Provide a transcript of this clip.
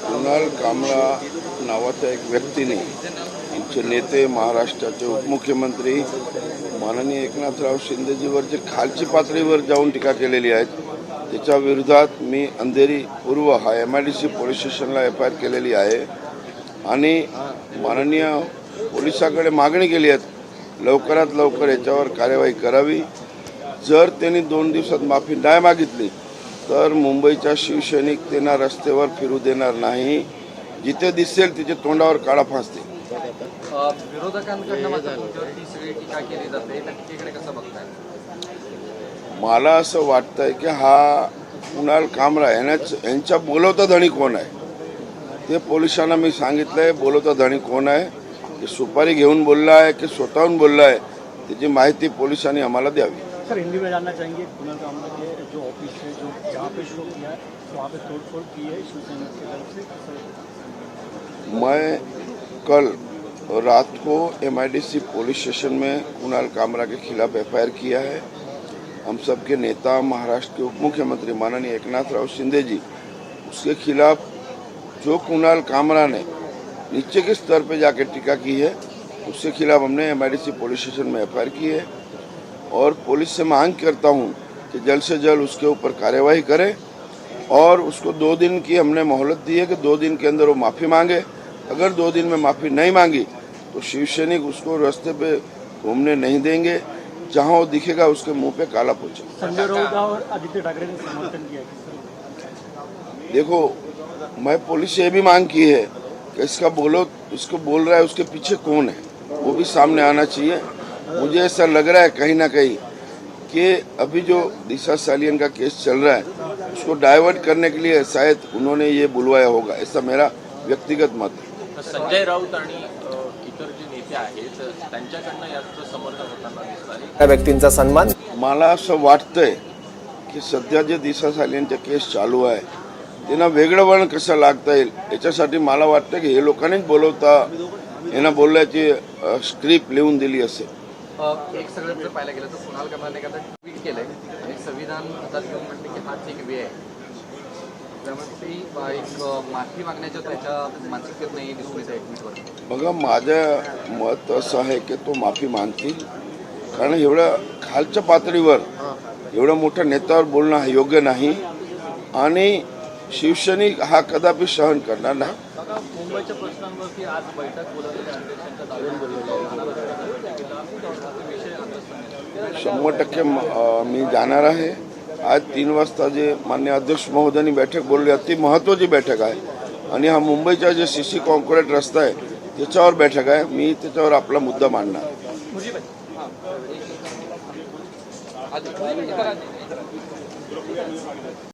कुणाल कामरा नावाच्या एक व्यक्तीने आमचे नेते महाराष्ट्राचे उपमुख्यमंत्री माननीय एकनाथराव शिंदेजीवर जे खालची पातळीवर जाऊन टीका केलेली आहे त्याच्या विरोधात मी अंधेरी पूर्व हा MIDC पोलीस स्टेशनला FIR केलेली आहे आणि माननीय पोलिसांकडे मागणी केली आहे लवकरात लवकर याच्यावर कार्यवाही करावी। जर त्यांनी 2 दिवसात माफी नाही मागितली तर मुंबईच्या शिवसैनिक त्यांना रस्त्यावर फिरू देणार नाही, जिथे दिसेल तिथे तोंडावर काळा फासतील। विरोधकांकडून मात्र तुमच्यावरती सगळी टीका केली जाते, त्या टीकेकडे कसं बघताय? मला असं वाटतंय की हा कुणाल कामरा यांच्या बोलवता धणी कोण आहे ते पोलिसांना मी सांगितलंय। बोलवता धणी कोण आहे, ते सुपारी घेऊन बोलला आहे की स्वतःहून बोलला आहे, त्याची माहिती पोलिसांनी आम्हाला द्यावी। सर, हिंदी में जानना चाहेंगे कुणाल कामरा के जो ऑफिस है, जो जहाँ पे शो किया है वहाँ पे तोड़फोड़ की है शिवसेना की तरफ से। मैं कल रात को MIDC पुलिस स्टेशन में कुणाल कामरा के खिलाफ FIR किया है। हम सबके नेता महाराष्ट्र के उप मुख्यमंत्री माननीय एकनाथराव शिंदे जी, उसके खिलाफ जो कुणाल कामरा ने नीचे के स्तर पे जाके टीका की है उसके खिलाफ हमने MIDC पुलिस स्टेशन में FIR की है और पुलिस से मांग करता हूं कि जल्द से जल्द उसके ऊपर कार्यवाही करे और उसको 2 दिन की हमने मोहलत दी है कि 2 दिन के अंदर वो माफ़ी मांगे। अगर 2 दिन में माफ़ी नहीं मांगी तो शिवसैनिक उसको रास्ते पे घूमने नहीं देंगे, जहां वो दिखेगा उसके मुंह पे काला पोछे। संजय राउत और आदित्य ठाकरे ने समर्थन किया। देखो, मैं पुलिस से भी मांग की है कि इसको बोल रहा है उसके पीछे कौन है, वो भी सामने आना चाहिए। मुझे ऐसा लग रहा है कहीं ना कहीं कि अभी जो दिशा सालियन का केस चल रहा है उसको डाइवर्ट करने के लिए शायद उन्होंने ये बुलवाया होगा, ऐसा मेरा व्यक्तिगत मत है। संजय राऊत आणि इतर जे नेते आहेत त्यांच्याकडनं याचं समर्थन होताना दिसतंय। त्या व्यक्तींचा सन्मान मला असं वाटतंय की सध्या जे दिशा सालियनचा केस चालू आहे त्यांना वेगळं वळण कसं लागता येईल याच्यासाठी मला वाटतं की हे लोकांनीच बोलवता यांना बोलण्याची स्क्रिप्ट लिहून दिली असेल। एक सगळं जर पाहायला गेलं तर कुणाल कामराने एखादं ट्विट केलंय आणि संविधान हातात घेऊन म्हटलं की हाच एक वेळ आहे, त्यामुळे ती एक माफी मागण्याच्या त्याच्या मानसिकतेत नाही दिसून येते ट्विटवर। बघा, माझं मत असं आहे की तो माफी मागतील, कारण एवढं खालच्या पातळीवर एवढं मोठ्या नेत्यावर बोलणं हा योग्य नाही आणि शिवसैनिक हा कदापि सहन करणार नाही। मुंबईच्या प्रश्नांवरती आज बैठक बोलवलेली आहे, अध्यक्षांच्या दाव्यावर बोलवलेली आहे। 100% मी जाणार आहे। आज 3 वाजता जे मान्य अध्यक्ष महोदयांनी बैठक बोलली, अति महत्त्वाची बैठक आहे आणि हा मुंबईचा जे CC कॉन्क्रीट रस्ता आहे त्याच्यावर बैठक आहे। मी त्याच्यावर आपला मुद्दा मांडणार।